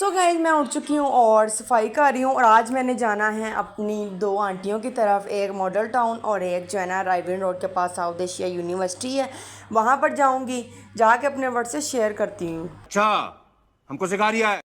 So guys मैं उठ चुकी हूँ और सफाई कर रही हूँ और आज मैंने जाना है अपनी दो आंटियों की तरफ। एक मॉडल टाउन और एक जो है ना राइविन रोड के पास साउथ एशिया यूनिवर्सिटी है, वहाँ पर जाऊँगी। जाके अपने वर्ड से शेयर करती हूँ। अच्छा, हमको सिखा रिया है।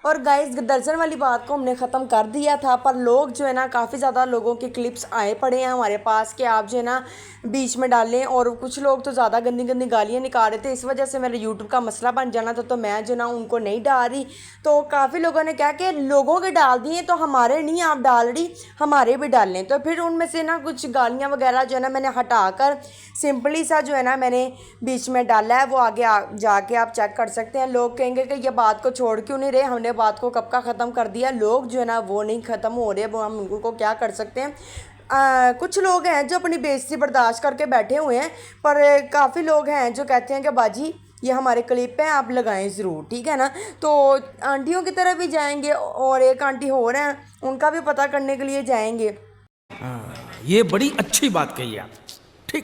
और गाइस दर्जन वाली बात को हमने ख़त्म कर दिया था, पर लोग जो है ना काफ़ी ज़्यादा लोगों के क्लिप्स आए पड़े हैं हमारे पास कि आप जो है ना बीच में डालें, और कुछ लोग तो ज़्यादा गंदी गंदी गालियाँ निकाल रहे थे। इस वजह से मेरे यूट्यूब का मसला बन जाना था, तो मैं जो ना उनको नहीं डाल रही। तो काफ़ी लोगों ने कहा कि लोगों के डाल दिए तो हमारे नहीं आप डाल रही, हमारे भी डाल लें। तो फिर उनमें से ना कुछ गालियाँ वगैरह जो है ना मैंने हटा कर सिंपली सा जो है ना मैंने बीच में डाला है। वो आगे जाके आप चेक कर सकते हैं। लोग कहेंगे कि ये बात को छोड़ क्यों नहीं रहे, हमने बात को कब का ख़त्म कर दिया। लोग जो है ना वो नहीं ख़त्म हो रहे, वो हम उनको क्या कर सकते हैं। कुछ लोग हैं जो अपनी बेइज्जती बर्दाश्त करके बैठे हुए हैं, पर काफ़ी लोग हैं जो कहते हैं कि बाजी ये हमारे क्लिप है, आप लगाएं ज़रूर, ठीक है ना। तो आंटियों की तरफ भी जाएंगे और एक आंटी हो रहे हैं, उनका भी पता करने के लिए जाएंगे। ये बड़ी अच्छी बात कही आप। ठीक।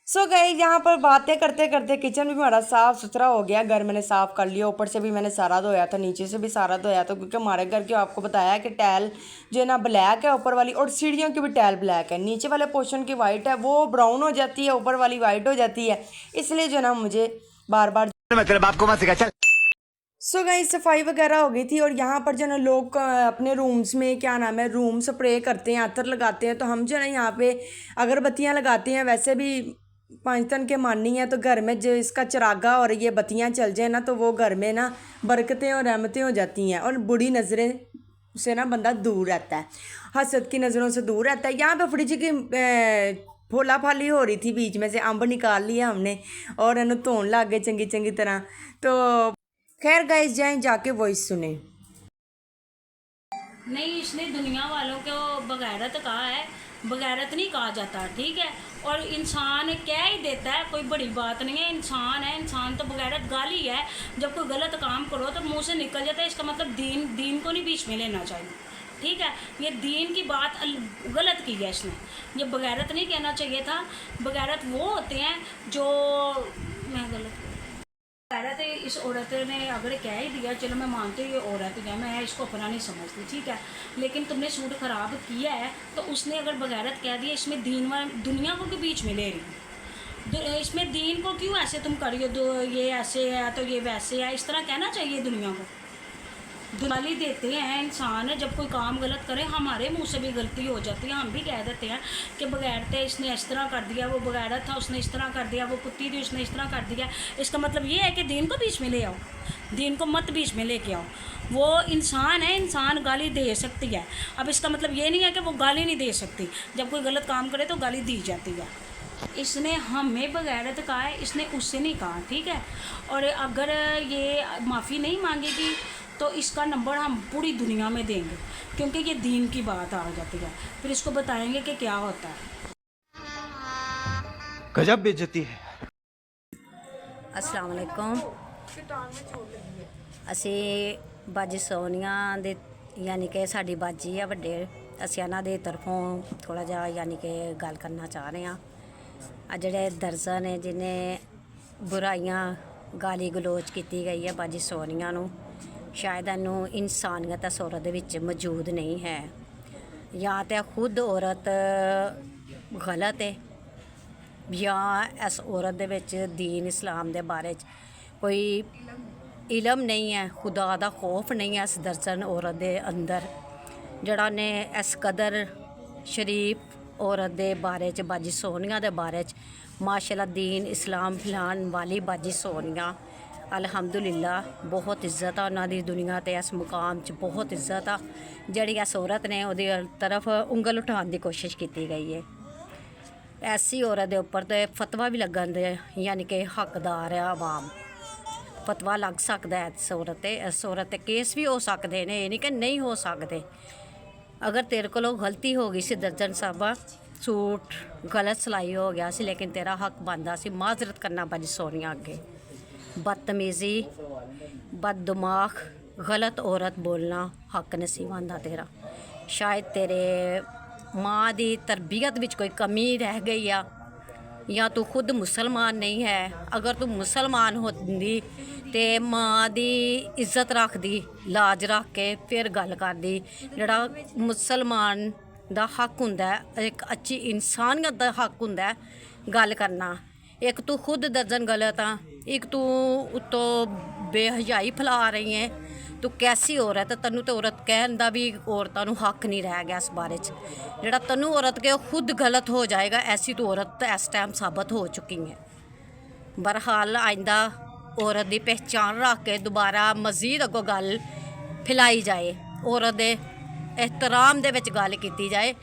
सो गए यहाँ पर बातें करते करते किचन भी हमारा साफ़ सुथरा हो गया। घर मैंने साफ़ कर लिया, ऊपर से भी मैंने सारा धोया था, नीचे से भी सारा धोया था, क्योंकि हमारे घर की आपको बताया कि टाइल जो है ना ब्लैक है ऊपर वाली, और सीढ़ियों की भी टाइल ब्लैक है। नीचे वाले पोर्शन की वाइट है, वो ब्राउन हो जाती है, ऊपर वाली वाइट हो जाती है। इसलिए जो है ना मुझे बार बार मैं तेरे बाप को मत सिखा, चल। सो गाइस सफाई वगैरह हो गई थी, और यहाँ पर जो है ना लोग अपने रूम्स में क्या नाम है रूम स्प्रे करते हैं, अतर लगाते हैं। तो हम जो है ना यहाँ पे अगरबत्तियाँ लगाते हैं। वैसे भी पंचतन के मानी है, तो घर में जो इसका चरागा और ये बत्तियाँ चल जाए ना, तो वो घर में ना बरकतें और रहमतें हो जाती हैं, और बुरी नज़रें से ना बंदा दूर रहता है, हसद की नज़रों से दूर रहता है। यहाँ पे फ्रिज की फोला फाली हो रही थी, बीच में से अम्ब निकाल लिया हमने और इन्हें धोन लग गए चंगी चंगी तरह। तो खैर गाइस जाएं जाके वॉइस सुने। नहीं, इसने दुनिया वालों को बगैरत कहा है, बगैरत नहीं कहा जाता, ठीक है। और इंसान कह ही देता है, कोई बड़ी बात नहीं है, इंसान है। इंसान तो बगैरत गाली है। जब कोई गलत काम करो तो मुंह से निकल जाता है, इसका मतलब दीन को नहीं बीच में लेना चाहिए, ठीक है। ये दीन की बात गलत की है इसने, ये बगैरत नहीं कहना चाहिए था। बगैरत वो होते हैं जो, मैं गलत बगैरत इस औरत ने अगर कह ही दिया, चलो मैं मानती हूँ ये औरत है, मैं इसको अपना नहीं समझती, ठीक है। लेकिन तुमने सूट ख़राब किया है, तो उसने अगर बगैरत कह दिया, इसमें दीन व दुनिया को क्यों बीच में ले रही हो, इसमें दीन को क्यों ऐसे तुम करियो, ये ऐसे है तो ये वैसे है, इस तरह कहना चाहिए दुनिया को। गाली देते हैं इंसान जब कोई काम गलत करे, हमारे मुंह से भी गलती हो जाती है, हम भी कह देते हैं कि बगैर थे इसने इस तरह कर दिया, वो बगैरत था उसने इस तरह कर दिया, वो कुत्ती थी उसने इस तरह कर दिया। इसका मतलब ये है कि दीन को बीच में ले आओ, दीन को मत बीच में लेके आओ। वो इंसान है, इंसान गाली दे सकती है। अब इसका मतलब ये नहीं है कि वो गाली नहीं दे सकती, जब कोई गलत काम करे तो गाली दी जाती है। इसने हमें बगैरत कहा है, इसने उससे नहीं कहा, ठीक है। और अगर ये माफ़ी नहीं मांगेगी तो इसका नंबर हम पूरी दुनिया में देंगे, क्योंकि ये दीन की बात आ जाती है। फिर इसको बताएंगे कि क्या होता है। गजब बेइज्जती है। अस्सलाम वालेकुम। ਅਸੀਂ ਬਾਜੀ ਸੋਨੀਆ ਦੇ ਯਾਨੀ ਕਿ ਸਾਡੀ ਬਾਜੀ ਆ ਵੱਡੇ, ਅਸੀਂ ਇਹਨਾਂ ਦੇ ਤਰਫੋਂ ਥੋੜਾ ਜਿਹਾ ਯਾਨੀ ਕਿ ਗੱਲ ਕਰਨਾ ਚਾਹ ਰਹੇ ਹਾਂ। ਆ ਜਿਹੜੇ ਦਰਜਨ ਨੇ ਜਿਹਨੇ ਬੁਰਾਈਆਂ ਗਾਲੀ ਗਲੋਚ ਕੀਤੀ ਗਈ ਹੈ ਬਾਜੀ ਸੋਨੀਆ ਨੂੰ, ਸ਼ਾਇਦ ਇਹਨੂੰ ਇਨਸਾਨੀਅਤ ਇਸ ਔਰਤ ਦੇ ਵਿੱਚ ਮੌਜੂਦ ਨਹੀਂ ਹੈ, ਜਾਂ ਤਾਂ ਖੁਦ ਔਰਤ ਗਲਤ ਹੈ, ਜਾਂ ਇਸ ਔਰਤ ਦੇ ਵਿੱਚ दीन इस्लाम ਦੇ ਬਾਰੇ 'ਚ ਕੋਈ इलम नहीं है, खुदा का खौफ नहीं है इस दर्जन औरत के अंदर, जड़ा ने इस कदर शरीफ औरत के बारे च बाजी सोनिया के बारे च माशाल्लाह दीन इस्लाम फैलाने वाली बाजी सोनिया, अल्हम्दुलिल्लाह बहुत इज्जत है उन्होंने दुनिया ते इस मुकाम च बहुत इज्जत आ। जड़ी इस औरत ने उहदी तरफ उंगल उठाने की कोशिश की गई है। ऐसी औरत के उपर तो फतवा भी लगन दे यानी कि हकदार है आवाम, फतवा लग सकता है इस औरत केस भी हो सकते हैं, ये नहीं कि नहीं हो सकते। अगर तेरे को गलती हो गई सी दर्जन साहबा, सूट गलत सिलाई हो गया सी, लेकिन तेरा हक बनता सी माजरत करना बाजी सोनिया अगे। बदतमीज़ी बददिमाग गलत औरत बोलना हक नसीब आंदा तेरा। शायद तेरे माँ की तरबियत विच कोई कमी रह गई आ, ਜਾਂ ਤੂੰ ਖੁਦ ਮੁਸਲਮਾਨ ਨਹੀਂ ਹੈ। ਅਗਰ ਤੂੰ ਮੁਸਲਮਾਨ ਹੁੰਦੀ ਤੇ ਮਾਂ ਦੀ ਇੱਜ਼ਤ ਰੱਖਦੀ, ਲਾਜ ਰੱਖ ਕੇ ਫਿਰ ਗੱਲ ਕਰਦੀ। ਜਿਹੜਾ ਮੁਸਲਮਾਨ ਦਾ ਹੱਕ ਹੁੰਦਾ ਹੈ, ਇੱਕ ਅੱਛੀ ਇਨਸਾਨੀਅਤ ਦਾ ਹੱਕ ਹੁੰਦਾ ਹੈ ਗੱਲ ਕਰਨਾ। ਇੱਕ ਤੂੰ ਖੁਦ ਦਰਜਨ ਗਲਤ ਆ, ਇੱਕ ਤੂੰ ਉੱਤੋਂ ਬੇਹਯਾਈ ਫੈਲਾ ਰਹੀ ਹੈ। ਤੂੰ ਕੈਸੀ ਔਰਤ, ਤੈਨੂੰ ਤਾਂ ਔਰਤ ਕਹਿਣ ਦਾ ਵੀ ਔਰਤਾਂ ਨੂੰ ਹੱਕ ਨਹੀਂ ਰਹਿ ਗਿਆ ਇਸ ਬਾਰੇ 'ਚ। ਜਿਹੜਾ ਤੈਨੂੰ ਔਰਤ ਕੇ ਉਹ ਖੁਦ ਗਲਤ ਹੋ ਜਾਏਗਾ, ਐਸੀ ਤੂੰ ਔਰਤ ਇਸ ਟਾਈਮ ਸਾਬਤ ਹੋ ਚੁੱਕੀ ਹੈ। ਬਹਰਹਾਲ ਆਇੰਦਾ ਔਰਤ ਦੀ ਪਹਿਚਾਣ ਰੱਖ ਕੇ ਦੁਬਾਰਾ ਮਜ਼ੀਦ ਅੱਗੋਂ ਗੱਲ ਫੈਲਾਈ ਜਾਏ, ਔਰਤ ਦੇ ਇਹਤਰਾਮ ਦੇ ਵਿੱਚ ਗੱਲ ਕੀਤੀ ਜਾਏ।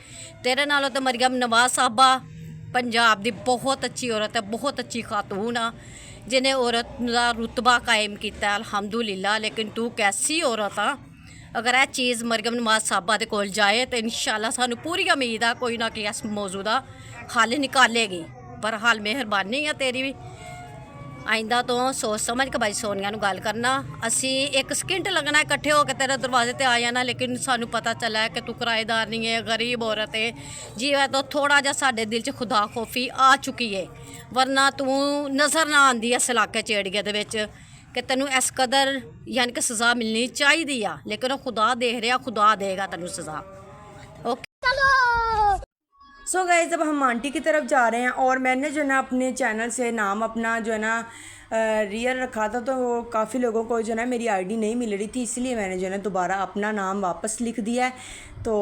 ਤੇਰੇ ਨਾਲੋਂ ਤਾਂ ਮਰੀਮ ਨਵਾਜ਼ ਸਾਹਿਬਾ ਪੰਜਾਬ ਦੀ ਬਹੁਤ ਅੱਛੀ ਔਰਤ ਹੈ, ਬਹੁਤ ਅੱਛੀ ਖਾਤੂਨ ਆ, ਜਿਹਨੇ ਔਰਤ ਦਾ ਰੁਤਬਾ ਕਾਇਮ ਕੀਤਾ ਅਲਹਮਦੁਲਿਲਾ। ਲੇਕਿਨ ਤੂੰ ਕੈਸੀ ਔਰਤ ਆ। ਅਗਰ ਇਹ ਚੀਜ਼ ਮਰੀਮ ਨਵਾਜ਼ ਸਾਹਿਬਾ ਦੇ ਕੋਲ ਜਾਏ ਤਾਂ ਇਨਸ਼ਾਅੱਲਾ ਸਾਨੂੰ ਪੂਰੀ ਉਮੀਦ ਆ ਕੋਈ ਨਾ ਕੋਈ ਇਸ ਮੌਜੂ ਦਾ ਹੱਲ ਨਿਕਾਲੇਗੀ। ਬਹਰਹਾਲ ਮਿਹਰਬਾਨੀ ਆ ਤੇਰੀ ਵੀ। ਆਇੰਦਾ ਤੋਂ ਸੋਚ ਸਮਝ ਕੇ ਬਾਈ ਸੋਨੀਆ ਨੂੰ ਗੱਲ ਕਰਨਾ। ਅਸੀਂ 1 ਸਕਿੰਟ ਲੱਗਣਾ ਇਕੱਠੇ ਹੋ ਕੇ ਤੇਰੇ ਦਰਵਾਜ਼ੇ ਤੇ ਆ ਜਾਣਾ, ਲੇਕਿਨ ਸਾਨੂੰ ਪਤਾ ਚੱਲਾ ਕਿ ਤੂੰ ਕਿਰਾਏਦਾਰ ਨਹੀਂ ਹੈ, ਗਰੀਬ ਔਰਤ ਹੈ। ਜੀਵੇ ਤੋਂ ਥੋੜਾ ਜਿਹਾ ਸਾਡੇ ਦਿਲ 'ਚ ਖੁਦਾ ਖੋਫੀ ਆ ਚੁੱਕੀ ਹੈ, ਵਰਨਾ ਤੂੰ ਨਜ਼ਰ ਨਾ ਆਉਂਦੀ ਇਸ ਇਲਾਕੇ 'ਚ ਏਰੀਏ ਦੇ ਵਿੱਚ ਕਿ ਤੈਨੂੰ ਇਸ ਕਦਰ यानी कि सज़ा मिलनी चाहिए आ। लेकिन वो खुदा देख रहा, खुदा देगा तेनू सज़ा। ओके सो गाइस जब हम आंटी की तरफ जा रहे हैं और मैंने जो है ना अपने चैनल से नाम अपना जो है ना रियल रखा था, तो काफ़ी लोगों को जो है ना मेरी आईडी नहीं मिल रही थी, इसलिए मैंने जो है ना दोबारा अपना नाम वापस लिख दिया है। तो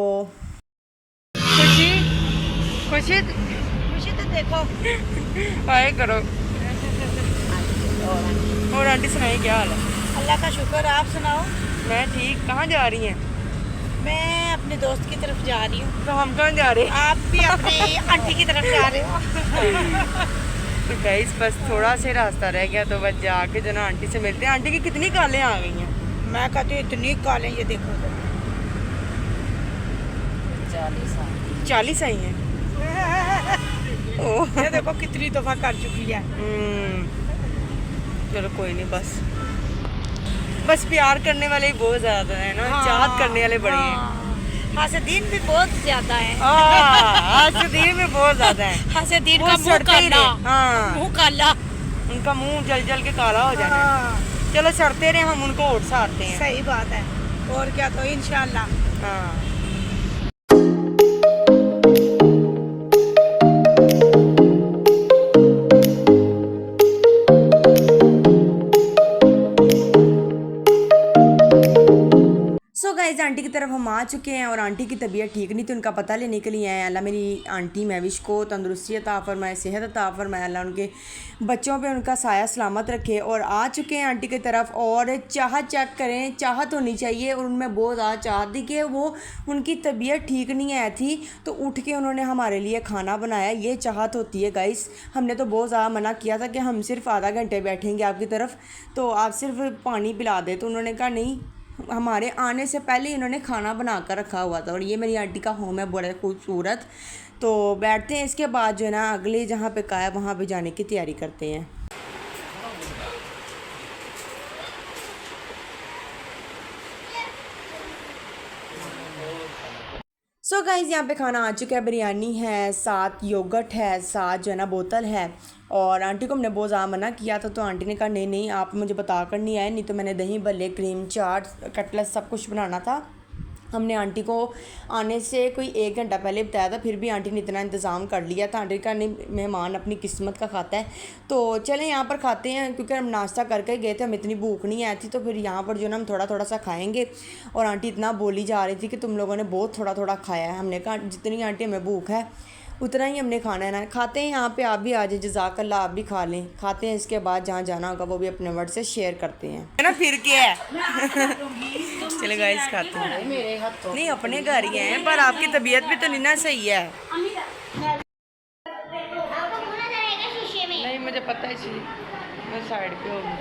खुशी खुशी खुशी तो देखो आए करो। और आंटी सुनाइए क्या हाल है? अल्लाह का शुक्र, आप सुनाओ। मैं ठीक। कहाँ जा रही हैं? मैं अपने दोस्त की तरफ जा रही हूँ। तो हम कहाँ जा रहे हैं? आप भी अपने आंटी की तरफ जा रहे हो। तो गाइस बस थोड़ा से रास्ता रह गया, तो बस जाके जो ना आंटी से मिलते हैं। आंटी की कितनी कालें आ गई हैं? मैं कहती हूँ इतनी कालें, ये देखो 40 आई हैं। ओह ये देखो कितनी दफ़ा कर चुकी है। चलो कोई नहीं, बस प्यार करने वाले ही बहुत ज़्यादा है ना। हाँ, चाहत करने वाले बड़े हैं। हसदीन भी बहुत ज़्यादा है। हसदीन भी बहुत ज़्यादा है। हसदीन वो का मुंह सड़ते ही काला, रहे। हाँ, मुंह काला। उनका मुंह जल जल के काला हो जाता है। हाँ, चलो सड़ते रहे, हम उनको ओट सारते हैं। सही बात है। और क्या, तो इंशाल्लाह। हाँ गाइस आंटी की तरफ हम आ चुके हैं और आंटी की तबीयत ठीक नहीं थी, उनका पता लेने के लिए आए। अल्लाह मेरी आंटी महविश को तंदुरुस्ती अता फरमाए, सेहत अता फरमाए, अल्लाह उनके बच्चों पे उनका साया सलामत रखे। और आ चुके हैं आंटी की तरफ और चाहत चेक करें, चाहत होनी चाहिए। और उनमें बहुत ज़्यादा चाहत थी कि वो उनकी तबीयत ठीक नहीं आई थी, तो उठ के उन्होंने हमारे लिए खाना बनाया। ये चाहत होती है गाइस। हमने तो बहुत ज़्यादा मना किया था कि हम सिर्फ आधा घंटे बैठेंगे आपकी तरफ, तो आप सिर्फ पानी पिला दे। तो उन्होंने कहा नहीं, हमारे आने से पहले ही इन्होंने खाना बना कर रखा हुआ था। और ये मेरी आंटी का होम है, बड़ा खूबसूरत। तो बैठते हैं, इसके बाद जो है ना अगले जहाँ पे कहा है वहाँ पे जाने की तैयारी करते हैं। सो गाइस यहाँ पे खाना आ चुका है, बिरयानी है, साथ योगर्ट है, साथ जो है ना बोतल है। और आंटी को हमने बहुत ज़्यादा मना किया था, तो आंटी ने कहा नहीं नहीं आप मुझे बता कर नहीं आए, नहीं तो मैंने दही भल्ले, क्रीम चाट, कटलेट सब कुछ बनाना था। हमने आंटी को आने से कोई 1 घंटा पहले बताया था, फिर भी आंटी ने इतना इंतज़ाम कर लिया था। आंटी का नहीं, मेहमान अपनी किस्मत का खाता है। तो चलें यहाँ पर खाते हैं, क्योंकि हम नाश्ता करके गए थे, हम इतनी भूख नहीं आई थी। तो फिर यहाँ पर जो ना हम थोड़ा थोड़ा सा खाएंगे। और आंटी इतना बोली जा रही थी कि तुम लोगों ने बहुत थोड़ा थोड़ा खाया है। हमने कहा जितनी आंटी हमें भूख है उतना ही हमने खाना है ना। खाते हैं यहाँ पे, आप भी आ जाए, जज़ाकल्लाह, आप भी खा लें। खाते हैं, इसके बाद जहाँ जाना होगा वो भी अपने वर्ड से शेयर करते हैं, है ना। फिर क्या है चले गाइस खाते हैं। नहीं अपने घर ही हैं, पर आपकी तबीयत भी तो नहीं ना सही है। नहीं मुझे पता है, इसलिए मैं साइड पे होगी।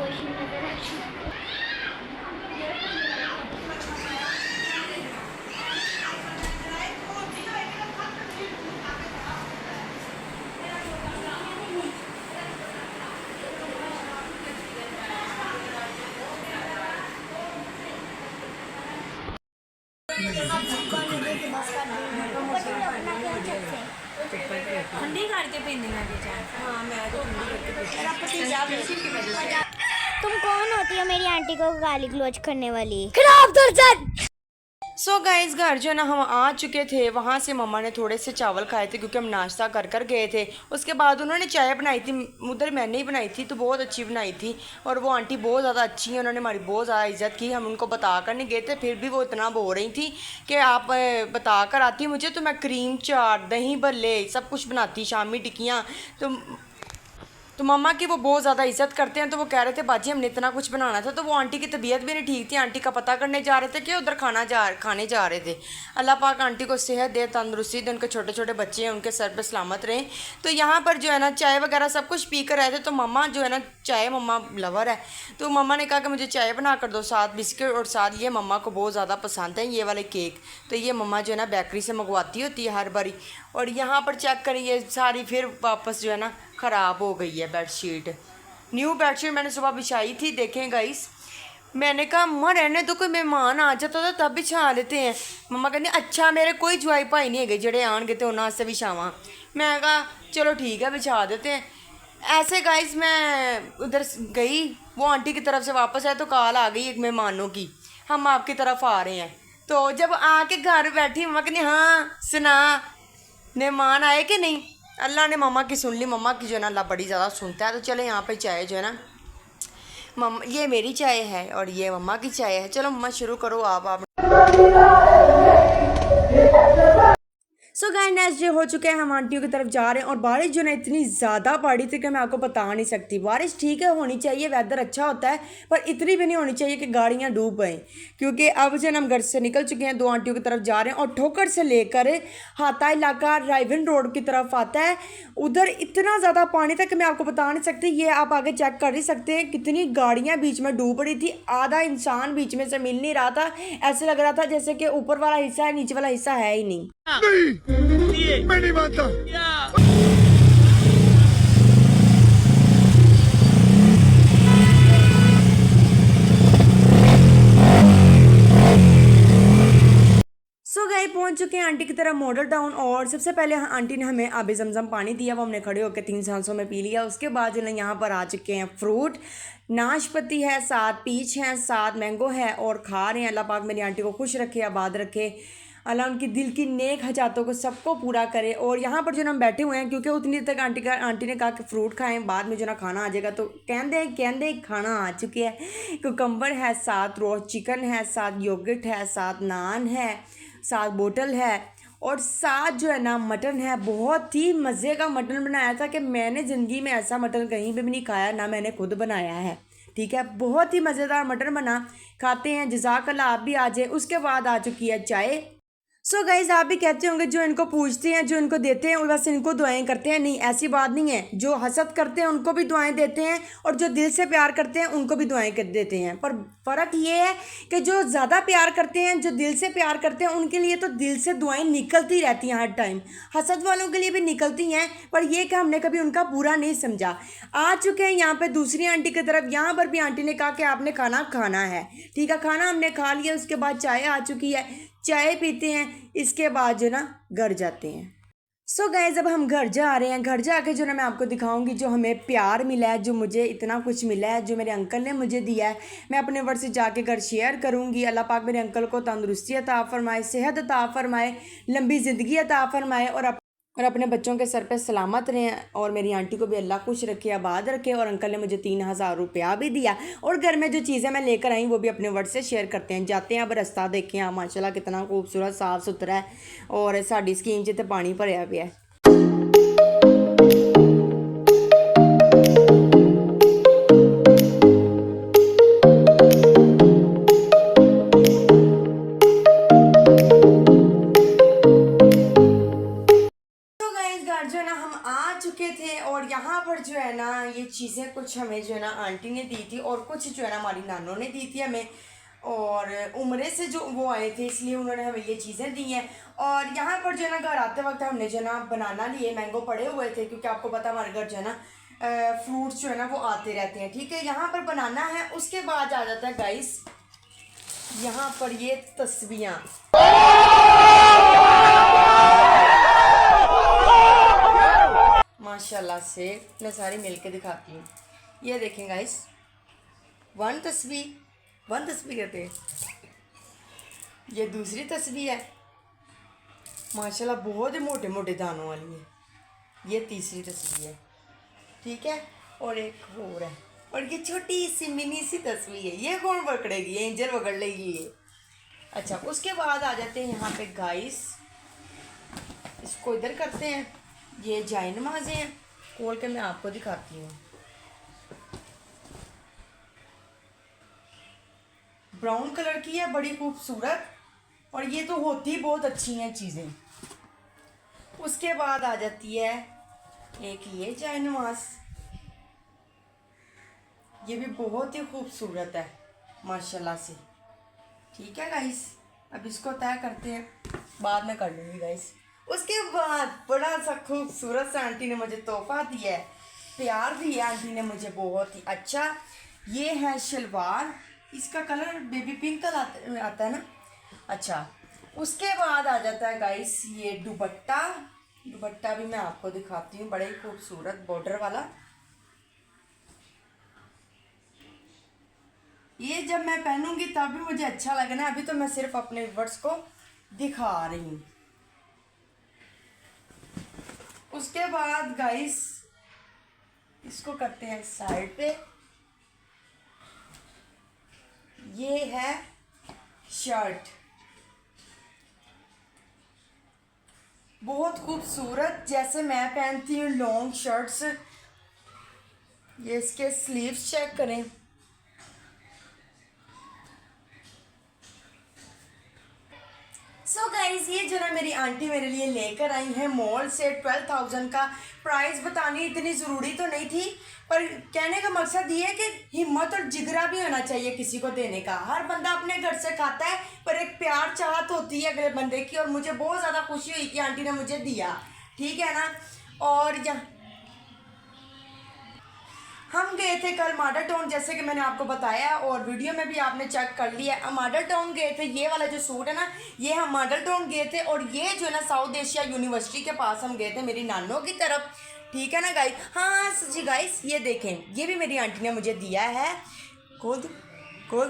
बैठी। ठंडी करके पीने लगे चाय। हाँ मैं तो ठंडी करके पीती हूँ। मेरा पतीजा भी इसी की वजह से। तुम कौन होती हो मेरी आंटी को गाली गलौज करने वाली? खराब दर्जन। सो गाइस घर जो है ना हम आ चुके थे, वहाँ से मम्मा ने थोड़े से चावल खाए थे क्योंकि हम नाश्ता कर गए थे। उसके बाद उन्होंने चाय बनाई थी, उधर मैंने ही बनाई थी, तो बहुत अच्छी बनाई थी। और वो आंटी बहुत ज़्यादा अच्छी है, उन्होंने हमारी बहुत ज़्यादा इज्जत की। हम उनको बता कर नहीं गए थे, फिर भी वो इतना बोल रही थी कि आप बता कर आती मुझे तो मैं क्रीम चाट, दही भल्ले सब कुछ बनाती, शामी टिक्कियाँ। तो मम्मा की वो बहुत ज़्यादा इज्जत करते हैं। तो वो कह रहे थे बाजी हमने इतना कुछ बनाना था। तो वो आंटी की तबीयत भी नहीं ठीक थी, आंटी का पता करने जा रहे थे कि उधर खाने जा रहे थे। अल्लाह पाक आंटी को सेहत दे, तंदुरुस्ती दे, उनके छोटे छोटे बच्चे हैं उनके सर पे सलामत रहें। तो यहाँ पर जो है ना चाय वगैरह सब कुछ पी कर आए थे। तो मम्मा जो है ना चाय, मम्मा लवर है, तो मम्मा ने कहा कि मुझे चाय बना कर दो, साथ बिस्किट, और साथ ये मम्मा को बहुत ज़्यादा पसंद है ये वाले केक। तो ये मम्मा जो है ना बेकरी से मंगवाती होती है हर बारी। और यहाँ पर चेक करिए सारी फिर वापस जो है ना ख़राब हो गई है बेडशीट। न्यू बेडशीट मैंने सुबह बिछाई थी, देखें गाइस। मैंने कहा मम्मा रहने दो, कोई मेहमान आ जाता तो तब बिछा लेते हैं। मम्मा कहती अच्छा मेरे कोई जवाई भाई नहीं है जड़े आन गए तो उन्होंने बिछावा। मैं कहा चलो ठीक है बिछा देते हैं। ऐसे गाइस मैं उधर गई, वो आंटी की तरफ से वापस आए तो कॉल आ गई एक मेहमानों की, हम आपकी तरफ आ रहे हैं। तो जब आके घर बैठी मम्मा कहती हाँ सुना मेहमान आए कि नहीं। अल्लाह ने मम्मा की सुन ली, मम्मा की जो है ना अल्लाह बड़ी ज़्यादा सुनता है। तो चलो यहाँ पे चाय जो है ना मम्मा, ये मेरी चाय है और ये मम्मा की चाय है। चलो मम्मा शुरू करो आप। सो गाइस ये हो चुके हैं, हम आंटियों की तरफ जा रहे हैं। और बारिश जो ना इतनी ज़्यादा पड़ी थी कि मैं आपको बता नहीं सकती। बारिश ठीक है होनी चाहिए, वेदर अच्छा होता है, पर इतनी भी नहीं होनी चाहिए कि गाड़ियाँ डूब गएं। क्योंकि अब जो हम घर से निकल चुके हैं, 2 आंटियों की तरफ जा रहे हैं। और ठोकर से लेकर हाता इलाका रायवन रोड की तरफ आता है, उधर इतना ज़्यादा पानी था कि मैं आपको बता नहीं सकती। ये आप आगे चेक कर ही सकते हैं कितनी गाड़ियाँ बीच में डूब रही थी। आधा इंसान बीच में से मिल नहीं रहा था, ऐसे लग रहा था जैसे कि ऊपर वाला हिस्सा है, नीचे वाला हिस्सा है ही नहीं। मैं नहीं मानता। सो गए पहुंच चुके हैं आंटी की तरफ मॉडल टाउन। और सबसे पहले आंटी ने हमें आबे जमजम पानी दिया, वो हमने खड़े होकर 3 सांसों में पी लिया। उसके बाद जो है यहाँ पर आ चुके हैं फ्रूट, नाशपति है, साथ पीच है, साथ मैंगो है और खा रहे हैं। अल्लाह पाक मेरी आंटी को खुश रखे, आबाद रखे, अल्लाह उनकी दिल की नेक हजातों को सबको पूरा करे। और यहाँ पर जो हम बैठे हुए हैं क्योंकि उतनी देर तक आंटी ने कहा कि फ्रूट खाएं, बाद में जो ना खाना आ जाएगा। तो कहते खाना आ चुके हैं। कुकम्बर है, साथ रोस्ट चिकन है, साथ योगर्ट है, साथ नान है, साथ बोतल है और साथ जो है ना मटन है। बहुत ही मज़े का मटन बनाया था कि मैंने ज़िंदगी में ऐसा मटन कहीं पे भी नहीं खाया, ना मैंने खुद बनाया है। ठीक है, बहुत ही मज़ेदार मटन बना, खाते हैं। जज़ाकल्लाह, आप भी आ जाए। उसके बाद आ चुकी है चाय। सो गाइज आप भी कहते होंगे जो इनको पूछते हैं, जो इनको देते हैं, बस इनको दुआएं करते हैं। नहीं, ऐसी बात नहीं है। जो हसद करते हैं उनको भी दुआएं देते हैं और जो दिल से प्यार करते हैं उनको भी दुआएं कर देते हैं। पर फ़र्क ये है कि जो ज़्यादा प्यार करते हैं, जो दिल से प्यार करते हैं, उनके लिए तो दिल से दुआएं निकलती रहती हैं हर टाइम। हसद वालों के लिए भी निकलती हैं, पर यह कि हमने कभी उनका बुरा नहीं समझा। आ चुके हैं यहाँ पर दूसरी आंटी की तरफ। यहाँ पर भी आंटी ने कहा कि आपने खाना खाना है। ठीक है, खाना हमने खा लिया। उसके बाद चाय आ चुकी है, चाय पीते हैं। इसके बाद जो ना घर जाते हैं। सो गाइस अब हम घर जा रहे हैं। घर जाके जो ना मैं आपको दिखाऊंगी जो हमें प्यार मिला है, जो मुझे इतना कुछ मिला है, जो मेरे अंकल ने मुझे दिया है। मैं अपने वर्ड से जाके घर शेयर करूंगी। अल्लाह पाक मेरे अंकल को तंदुरुस्ती अता फरमाए, सेहत अता फरमाए, लंबी ज़िंदगी अता फरमाए और अपने बच्चों के सर पे सलामत रहें। और मेरी आंटी को भी अल्लाह खुश रखे, आबाद रखे। और अंकल ने मुझे 3000 रुपया भी दिया। और घर में जो चीज़ें मैं लेकर आई वो भी अपने वर्ड से शेयर करते हैं। जाते हैं, अब रास्ता देखें आप, माशाल्लाह कितना खूबसूरत साफ़ सुथरा है। और साड़ी स्कीम च तो पानी भरया पिया है। जो है ना हम आ चुके थे और यहाँ पर जो है ना ये चीज़ें कुछ हमें जो है ना आंटी ने दी थी और कुछ जो है ना हमारी नानों ने दी थी हमें। और उम्रे से जो वो आए थे इसलिए उन्होंने हमें ये चीज़ें दी हैं। और यहाँ पर जो है ना घर आते वक्त हमने जो है ना बनाना लिए, मैंगो पड़े हुए थे क्योंकि आपको पता हमारे घर जो है ना फ्रूट्स जो है ना वो आते रहते हैं। ठीक है, यहाँ पर बनाना है। उसके बाद आ जाता है गाइस यहाँ पर ये तस्वीरें। माशाल्लाह से मैं सारी मिल के दिखाती हूँ। ये देखें गाइस, वन तस्वीर कहते हैं। ये दूसरी तस्वीर है, माशाल्लाह बहुत ही मोटे मोटे दानों वाली है। ये तीसरी तस्वीर है, ठीक है, और एक और है, और ये छोटी सी मिनी सी तस्वीर है। ये कौन पकड़ेगी? एंजल पकड़ लेगी ये। अच्छा, उसके बाद आ जाते हैं यहाँ पे गाइस, इसको इधर करते हैं। ये जाए नमाज़ें हैं, खोल के मैं आपको दिखाती हूँ। ब्राउन कलर की है, बड़ी खूबसूरत, और ये तो होती बहुत अच्छी हैं चीज़ें। उसके बाद आ जाती है एक ये जाए नमाज, ये भी बहुत ही खूबसूरत है माशाल्लाह से, ठीक है गाइस। अब इसको तय करते हैं, बाद में कर लूँगी गाइस। उसके बाद बड़ा सा खूबसूरत सा आंटी ने मुझे तोहफा दिया है, प्यार दिया आंटी ने मुझे बहुत ही अच्छा। ये है शलवार, इसका कलर बेबी पिंक कलर आता है ना। अच्छा, उसके बाद आ जाता है गाइस ये दुपट्टा। दुपट्टा भी मैं आपको दिखाती हूँ, बड़े ही खूबसूरत बॉर्डर वाला। ये जब मैं पहनूंगी तब भी मुझे अच्छा लगना है, अभी तो मैं सिर्फ अपने व्यूअर्स को दिखा रही हूँ। उसके बाद गाइस इसको करते हैं साइड पे। ये है शर्ट, बहुत खूबसूरत, जैसे मैं पहनती हूँ लॉन्ग शर्ट्स। ये इसके स्लीव्स चेक करें, सो गाइज ये जो ना मेरी आंटी मेरे लिए लेकर आई है मॉल से 12,000 का। प्राइस बतानी इतनी ज़रूरी तो नहीं थी, पर कहने का मकसद ये है कि हिम्मत और जिगरा भी होना चाहिए किसी को देने का। हर बंदा अपने घर से खाता है, पर एक प्यार चाहत होती है अगले बंदे की, और मुझे बहुत ज़्यादा खुशी हुई कि आंटी ने मुझे दिया, ठीक है ना। और हम गए थे कल मॉडल टाउन, जैसे कि मैंने आपको बताया और वीडियो में भी आपने चेक कर लिया। हम मॉडल टाउन गए थे, ये वाला जो सूट है ना, ये हम मॉडल टाउन गए थे, और ये जो है ना साउथ एशिया यूनिवर्सिटी के पास हम गए थे मेरी नानों की तरफ, ठीक है ना गाइस। हाँ जी गाइस, ये देखें, ये भी मेरी आंटी ने मुझे दिया है। खोल दो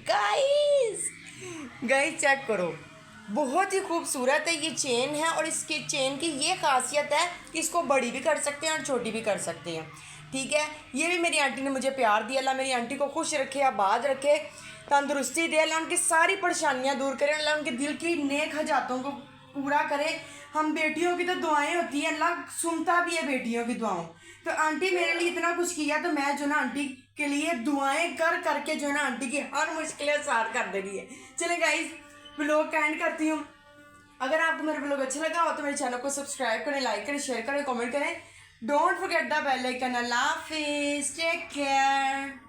गाइस, चेक करो, बहुत ही खूबसूरत है। ये चेन है, और इसकी चेन की ये खासियत है कि इसको बड़ी भी कर सकते हैं और छोटी भी कर सकते हैं, ठीक है। ये भी मेरी आंटी ने मुझे प्यार दिया। अल्लाह मेरी आंटी को खुश रखे, आबाद रखे, तंदुरुस्ती दे, अल्लाह उनकी सारी परेशानियां दूर करे, अल्लाह उनके दिल की नेक हजातों को पूरा करे। हम बेटियों की तो दुआएं होती हैं, अल्लाह सुनता भी है बेटियों की दुआओं। तो आंटी मेरे लिए इतना कुछ किया, तो मैं जो ना आंटी के लिए दुआएं कर करके जो है ना आंटी की हर मुश्किलें आसान कर दे रही है। चले गाइस, व्लॉग का एंड करती हूँ। अगर आपको मेरा व्लॉग अच्छा लगा हो तो मेरे चैनल को सब्सक्राइब करें, लाइक करें, शेयर करें, कमेंट करें। Don't forget the bell icon. अल्लाह हाफिज़, टेक केयर।